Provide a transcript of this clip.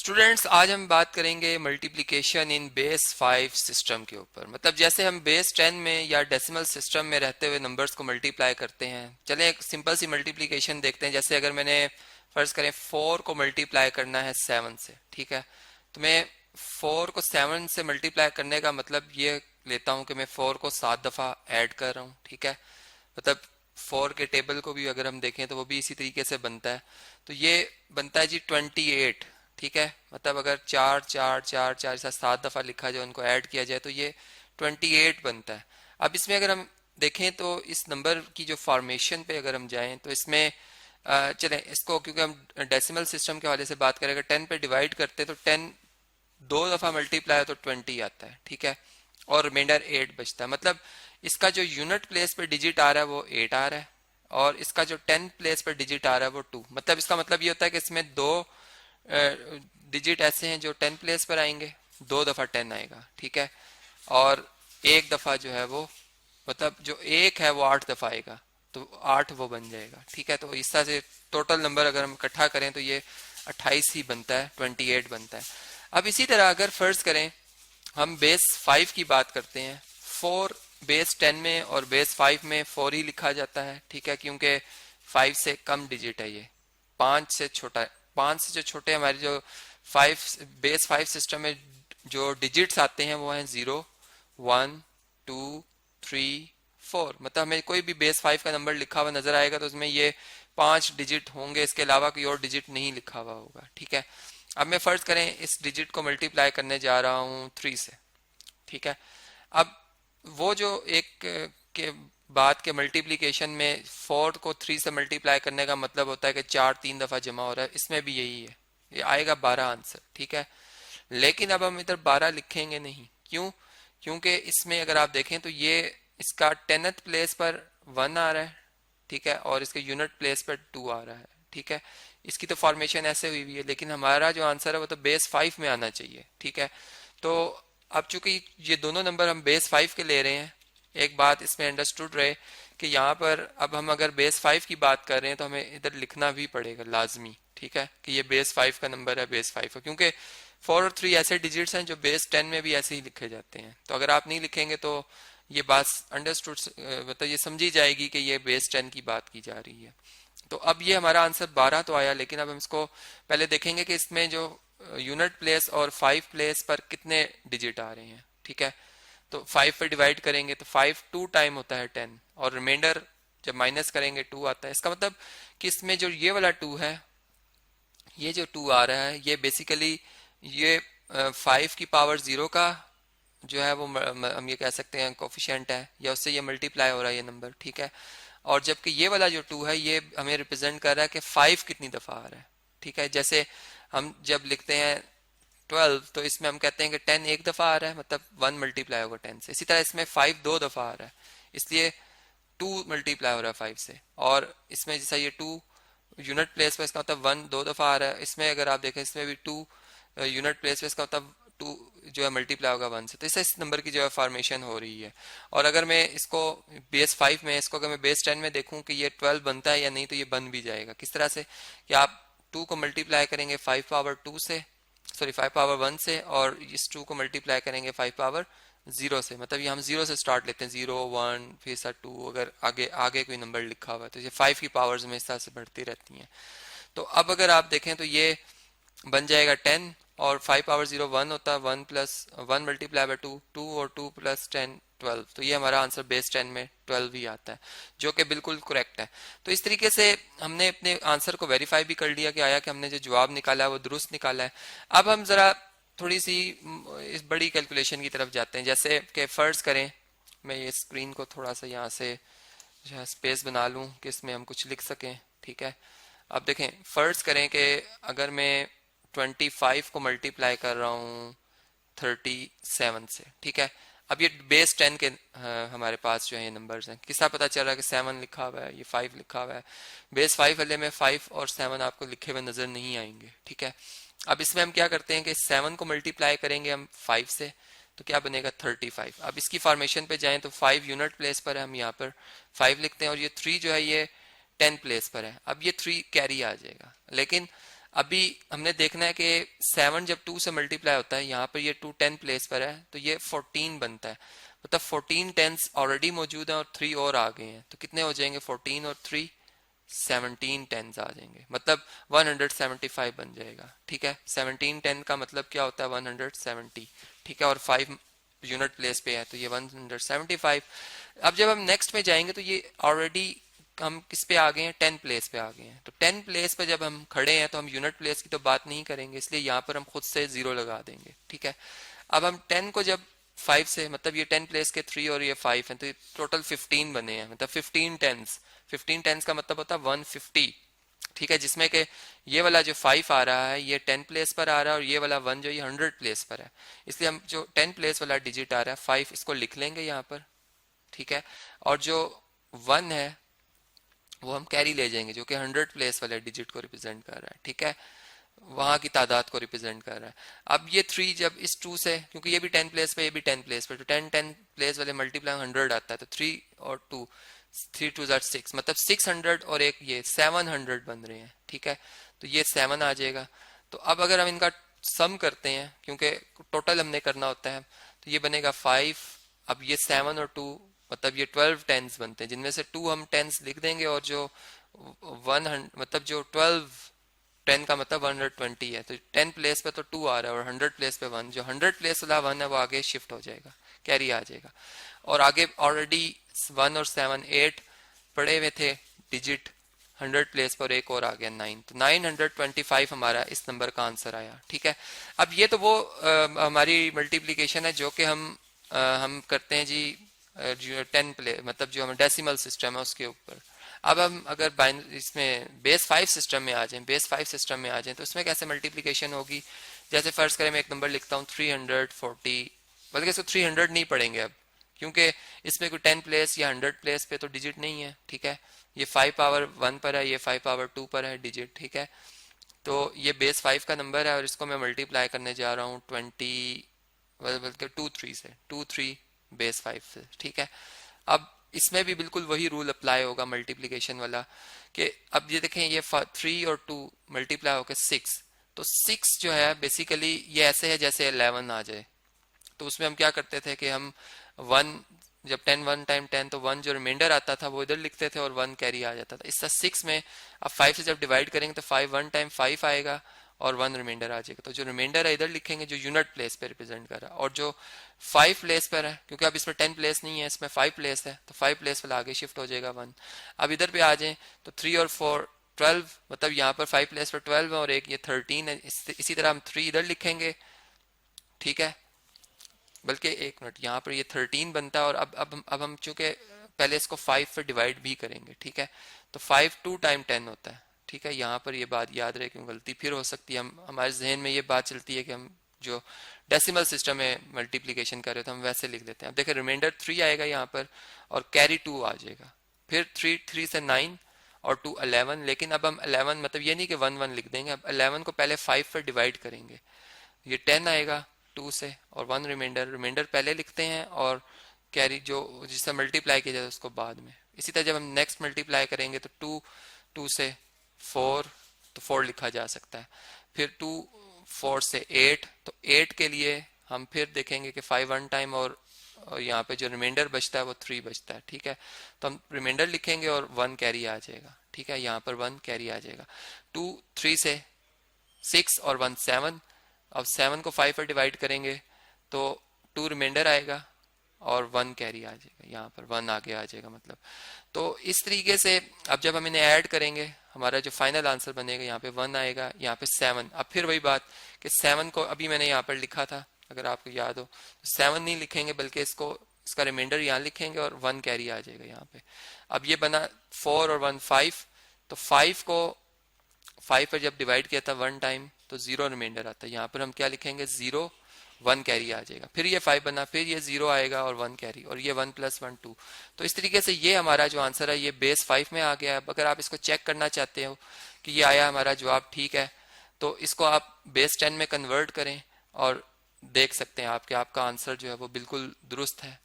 Students, आज हम बात करेंगे मल्टीप्लिकेशन इन बेस 5 सिस्टम के ऊपर। मतलब जैसे हम बेस 10 में या डेसिमल सिस्टम में रहते हुए नंबर्स को मल्टीप्लाई करते हैं। चलें एक सिंपल सी मल्टीप्लिकेशन देखते हैं। जैसे अगर मैंने फर्ज करें 4 को मल्टीप्लाई करना है 7 से, ठीक है, तो मैं 4 को 7 से मल्टीप्लाई करने का मतलब ये लेता हूँ कि मैं 4 को 7 दफ़ा ऐड कर रहा हूँ, ठीक है। मतलब 4 के टेबल को भी अगर हम देखें तो वो भी इसी तरीके से बनता है। तो ये बनता है जी 28, ठीक है। मतलब अगर 4 4 4 4 ऐसा 7 दफ़ा लिखा जाए, उनको ऐड किया जाए तो ये 28 बनता है। अब इसमें अगर हम देखें तो इस नंबर की जो फॉर्मेशन पे अगर हम जाएं तो इसमें चलें इसको, क्योंकि हम डेसिमल सिस्टम के हवाले से बात करें, अगर 10 पे डिवाइड करते तो 10 2 दफ़ा मल्टीप्लाई तो 20 आता है, ठीक है, और रिमाइंडर 8 बचता है। मतलब इसका जो यूनिट प्लेस पे डिजिट आ रहा है वो 8 आ रहा है, और इसका जो 10 प्लेस पर डिजिट आ रहा है वो 2। मतलब इसका मतलब ये होता है कि इसमें दो डिजिट ऐसे हैं जो 10 प्लेस पर आएंगे, 2 दफ़ा 10 आएगा, ठीक है, और एक दफ़ा जो है वो, मतलब जो एक है वो 8 दफ़ा आएगा, तो 8 वो बन जाएगा, ठीक है। तो इस तरह से टोटल नंबर अगर हम इकट्ठा करें तो ये 28 ही बनता है, 28 बनता है। अब इसी तरह अगर फर्ज करें हम बेस 5 की बात करते हैं, 4 बेस 10 में और बेस 5 में 4 ही लिखा जाता है, ठीक है, क्योंकि 5 से कम डिजिट है, ये 5 से छोटा है। 5 से जो छोटे हमारे जो 5 बेस 5 सिस्टम में जो डिजिट्स आते हैं वो हैं 0 1 2 3 4। मतलब हमें कोई भी बेस 5 का नंबर लिखा हुआ नजर आएगा तो उसमें ये 5 डिजिट होंगे, इसके अलावा कोई और डिजिट नहीं लिखा हुआ होगा, ठीक है। अब मैं फर्ज करें इस डिजिट को मल्टीप्लाई करने जा रहा हूँ 3 से, ठीक है। अब वो जो एक के बाद के मल्टीप्लिकेशन में 4 को 3 से मल्टीप्लाई करने का मतलब होता है कि 4 3 दफा जमा हो रहा है, इसमें भी यही है, ये आएगा 12 आंसर, ठीक है। लेकिन अब हम इधर 12 लिखेंगे नहीं, क्यों? क्योंकि इसमें अगर आप देखें तो ये इसका 10th प्लेस पर 1 आ रहा है, ठीक है, और इसके यूनिट प्लेस पर 2 आ रहा है, ठीक है। इसकी तो फॉर्मेशन ऐसे हुई हुई है, लेकिन हमारा जो आंसर है वो तो बेस 5 में आना चाहिए, ठीक है। तो अब चूंकि ये दोनों नंबर हम बेस 5 के ले रहे हैं, एक बात इसमें अंडरस्टूड रहे कि यहाँ पर अब हम अगर बेस 5 की बात कर रहे हैं तो हमें इधर लिखना भी पड़ेगा लाजमी, ठीक है, कि ये बेस 5 का नंबर है, बेस 5 का, क्योंकि 4 और 3 ऐसे डिजिट्स हैं जो बेस 10 में भी ऐसे ही लिखे जाते हैं। तो अगर आप नहीं लिखेंगे तो ये बात अंडरस्टूड, मतलब ये समझी जाएगी कि ये बेस 10 की बात की जा रही है। तो अब ये हमारा आंसर 12 तो आया, लेकिन अब हम इसको पहले देखेंगे कि इसमें जो यूनिट प्लेस और 5 प्लेस पर कितने डिजिट आ रहे हैं, ठीक है। तो 5 पे डिवाइड करेंगे तो 5 2 टाइम होता है 10, और रिमाइंडर जब माइनस करेंगे 2 आता है। इसका मतलब कि इसमें जो ये वाला 2 है, ये जो 2 आ रहा है, ये बेसिकली ये 5 की पावर 0 का जो है वो हम ये कह सकते हैं कोफिशिएंट है, या उससे ये मल्टीप्लाई हो रहा है ये नंबर, ठीक है। और जबकि ये वाला जो 2 है ये हमें रिप्रेजेंट कर रहा है कि 5 कितनी दफा आ रहा है, ठीक है। जैसे हम जब लिखते हैं 12 तो इसमें हम कहते हैं कि 10 एक दफा आ रहा है, मतलब 1 मल्टीप्लाई होगा 10 से। इसी तरह इसमें 5 2 दफा आ रहा है, इसलिए 2 मल्टीप्लाई हो रहा है 5 से। और इसमें जैसा ये 2 यूनिट प्लेस पे, इसका मतलब 1 2 दफा आ रहा है। इसमें अगर आप देखें इसमें भी 2 यूनिट प्लेस पे, इसका मतलब 2 जो है मल्टीप्लाई होगा 1 से। तो इससे इस नंबर की जो है फॉर्मेशन हो रही है। और अगर मैं इसको बेस 5 में, इसको अगर मैं बेस 10 में देखूं कि ये 12 बनता है या नहीं, तो ये बन भी जाएगा। किस तरह से कि आप 2 को मल्टीप्लाई करेंगे 5 पावर 2 से, सॉरी 5 पावर 1 से, और इस 2 को मल्टीप्लाई करेंगे 5 पावर 0 से। मतलब ये हम 0 से स्टार्ट लेते हैं, 0 1 फिर सा 2, अगर आगे आगे कोई नंबर लिखा हुआ है तो ये 5 की पावर्स में इस तरह से बढ़ती रहती हैं। तो अब अगर आप देखें तो ये बन जाएगा 10, और 5 पावर 0 1 होता है, 1 प्लस 1 मल्टीप्लाई बाय 2 2, और 2 प्लस 10 12। तो ये हमारा आंसर बेस 10 में 12 ही आता है, जो कि बिल्कुल करेक्ट है। तो इस तरीके से हमने अपने आंसर को वेरीफाई भी कर लिया कि आया कि हमने जो जवाब निकाला है वो दुरुस्त निकाला है। अब हम जरा थोड़ी सी इस बड़ी कैलकुलेशन की तरफ जाते हैं। जैसे कि फर्ज करें मैं ये स्क्रीन को थोड़ा सा यहाँ से स्पेस बना लूँ कि इसमें हम कुछ लिख सकें, ठीक है। अब देखें फर्ज करें कि अगर मैं 25 को मल्टीप्लाई कर रहा हूँ 37 से, ठीक है। अब ये बेस 10 के हमारे पास जो है ये नंबर्स हैं, किस तरह पता चल रहा है कि 7 लिखा हुआ है, ये 5 लिखा हुआ है। बेस 5 वाले में 5 और 7 आपको लिखे हुए नजर नहीं आएंगे, ठीक है। अब इसमें हम क्या करते हैं कि 7 को मल्टीप्लाई करेंगे हम 5 से, तो क्या बनेगा 35। अब इसकी फॉर्मेशन पे जाएं तो 5 यूनिट प्लेस पर है, हम यहाँ पर 5 लिखते हैं, और ये 3 जो है ये 10 प्लेस पर है। अब ये 3 कैरी आ जाएगा, लेकिन अभी हमने देखना है कि 7 जब 2 से मल्टीप्लाई होता है, यहाँ पर ये 2 10 प्लेस पर है तो ये 14 बनता है, मतलब 14 टेंस ऑलरेडी मौजूद हैं और 3 और आ गए हैं, तो कितने हो जाएंगे 14 और 3 17 टेंस आ जाएंगे, मतलब 175 बन जाएगा। ठीक है, 17 टेन का मतलब क्या होता है 170। ठीक है, और 5 यूनिट प्लेस पे है तो ये 175। अब जब हम नेक्स्ट में जाएंगे तो ये ऑलरेडी हम किस पे आ गए हैं 10 प्लेस पे आ गए हैं, तो 10 प्लेस पे जब हम खड़े हैं तो हम यूनिट प्लेस की तो बात नहीं करेंगे, इसलिए यहाँ पर हम खुद से 0 लगा देंगे। ठीक है, अब हम 10 को जब 5 से, मतलब ये 10 प्लेस के 3 और ये 5 है तो टोटल 15 बने हैं, मतलब 15 टेंस। 15 टेंस का मतलब होता है 150। ठीक है, जिसमें कि ये वाला जो 5 आ रहा है ये 10 प्लेस पर आ रहा है और ये वाला 1 जो ये 100 प्लेस पर है, इसलिए हम जो 10 प्लेस वाला डिजिट आ रहा है 5 इसको लिख लेंगे यहाँ पर। ठीक है, और जो 1 है वो हम कैरी ले जाएंगे जो कि 100 प्लेस वाले डिजिट को रिप्रेजेंट कर रहा है। ठीक है, वहां की तादाद को रिप्रेजेंट कर रहा है। अब ये 3 जब इस 2 से, क्योंकि ये भी 10 प्लेस पे ये भी 10 प्लेस पे, तो 10 प्लेस वाले मल्टीप्लाई 100 आता है, तो 3 और 2 3 2 6, मतलब 600 और एक ये 700 बन रहे हैं। ठीक है, तो ये 7 आ जाएगा। तो अब अगर हम इनका सम करते हैं, क्योंकि टोटल हमने करना होता है, तो ये बनेगा 5, अब ये 7 और 2 मतलब ये 12 टेंस बनते हैं, जिनमें से 2 हम टेंस लिख देंगे और जो 100 मतलब जो 12 10 का मतलब 120 है, तो 10 प्लेस पे तो 2 आ रहा है और 100 प्लेस पे 1, जो 100 प्लेस वाला 1 है वो आगे शिफ्ट हो जाएगा, कैरी आ जाएगा। और आगे ऑलरेडी 1 और 7 8 पड़े हुए थे डिजिट, 100 प्लेस पर एक और आ गया 9, तो 925 हमारा इस नंबर का आंसर आया। ठीक है, अब ये तो वो हमारी मल्टीप्लीकेशन है जो कि हम करते हैं जी जो 10 प्ले मतलब जो हम डेसिमल सिस्टम है उसके ऊपर। अब हम अगर इसमें बेस 5 सिस्टम में आ जाएं, बेस 5 सिस्टम में आ जाएं तो इसमें कैसे मल्टीप्लिकेशन होगी। जैसे फर्ज करें मैं एक नंबर लिखता हूँ 340, बल्कि इसको 300 नहीं पढ़ेंगे अब, क्योंकि इसमें कोई 10 प्लेस या 100 प्लेस पे तो डिजिट नहीं है। ठीक है, ये 5 पावर 1 पर है, ये 5 पावर 2 पर है डिजिट। ठीक है, तो ये बेस 5 का नंबर है और इसको मैं मल्टीप्लाई करने जा रहा हूँ बल्कि 2 3 से, 2 3 बेस 5 से। ठीक है, अब इसमें भी बिल्कुल वही रूल अप्लाई होगा मल्टीप्लिकेशन वाला, कि अब ये देखें ये 3 और 2 मल्टीप्लाई होकर 6, तो 6 जो है बेसिकली ये ऐसे है जैसे 11 आ जाए। तो उसमें हम क्या करते थे कि हम 1 जब 10 1 टाइम 10 तो 1 जो रिमाइंडर आता था वो इधर लिखते थे और 1 कैरी आ जाता था। इससे 6 में अब 5 से जब डिवाइड करेंगे तो 5 1 टाइम 5 आएगा और 1 रिमाइंडर आ जाएगा, तो जो रिमाइंडर है इधर लिखेंगे जो यूनिट प्लेस पे रिप्रेजेंट कर रहा है, और जो 5 प्लेस पर है, क्योंकि अब इसमें 10 प्लेस नहीं है इसमें 5 प्लेस है, तो 5 प्लेस वाला आगे शिफ्ट हो जाएगा 1। अब इधर पे आ जाए तो 3 और 4 12, मतलब यहाँ पर 5 प्लेस पर 12 है और एक ये 13 है, इसी तरह हम 3 इधर लिखेंगे। ठीक है, बल्कि एक मिनट, यहाँ पर ये 13 बनता है और अब हम चूंकि पहले इसको 5 पे डिवाइड भी करेंगे। ठीक है, तो 5 2 टाइम 10 होता है। ठीक है, यहाँ पर ये बात याद रहे, क्यों गलती फिर हो सकती है, हम हमारे जहन में ये बात चलती है कि हम जो डेसिमल सिस्टम में मल्टीप्लिकेशन कर रहे थे हम वैसे लिख देते हैं। अब देखिए रिमाइंडर 3 आएगा यहाँ पर और कैरी 2 आ जाएगा, फिर 3 से 9 और 2 11, लेकिन अब हम 11 मतलब ये नहीं कि 1 1 लिख देंगे, अब 11 को पहले 5 पर डिवाइड करेंगे, ये 10 आएगा 2 से और 1 रिमाइंडर पहले लिखते हैं और कैरी जो जिससे मल्टीप्लाई किया जाए उसको बाद में। इसी तरह जब हम नेक्स्ट मल्टीप्लाई करेंगे तो 2 से 4 तो 4 लिखा जा सकता है, फिर 2 4 से 8, तो 8 के लिए हम फिर देखेंगे कि 5 1 टाइम और यहाँ पे जो रिमाइंडर बचता है वो 3 बचता है। ठीक है, तो हम रिमाइंडर लिखेंगे और 1 कैरी आ जाएगा। ठीक है, यहाँ पर 1 कैरी आ जाएगा। 2 3 से 6 और 1 7, अब 7 को 5 पर डिवाइड करेंगे तो 2 रिमाइंडर आएगा और 1 कैरी आ जाएगा, यहाँ पर 1 आगे आ जाएगा मतलब। तो इस तरीके से अब जब हम इन्हें ऐड करेंगे हमारा जो फाइनल आंसर बनेगा, यहाँ पे 1 आएगा, यहाँ पे 7। अब फिर वही बात कि 7 को अभी मैंने यहाँ पर लिखा था, अगर आपको याद हो तो 7 नहीं लिखेंगे बल्कि इसका रिमाइंडर यहाँ लिखेंगे और 1 कैरी आ जाएगा यहाँ पे। अब ये बना 4 और 1 5, तो 5 को 5 पर जब डिवाइड किया था 1 टाइम तो 0 रिमाइंडर आता है, यहाँ पर हम क्या लिखेंगे 0 1 कैरी आ जाएगा, फिर ये 5 बना, फिर ये 0 आएगा और 1 कैरी, और ये 1 + 1 2। तो इस तरीके से ये हमारा जो आंसर है ये बेस 5 में आ गया है। अगर आप इसको चेक करना चाहते हो कि ये आया हमारा जवाब ठीक है तो इसको आप बेस 10 में कन्वर्ट करें और देख सकते हैं आप कि आपका आंसर जो है वो बिल्कुल दुरुस्त है।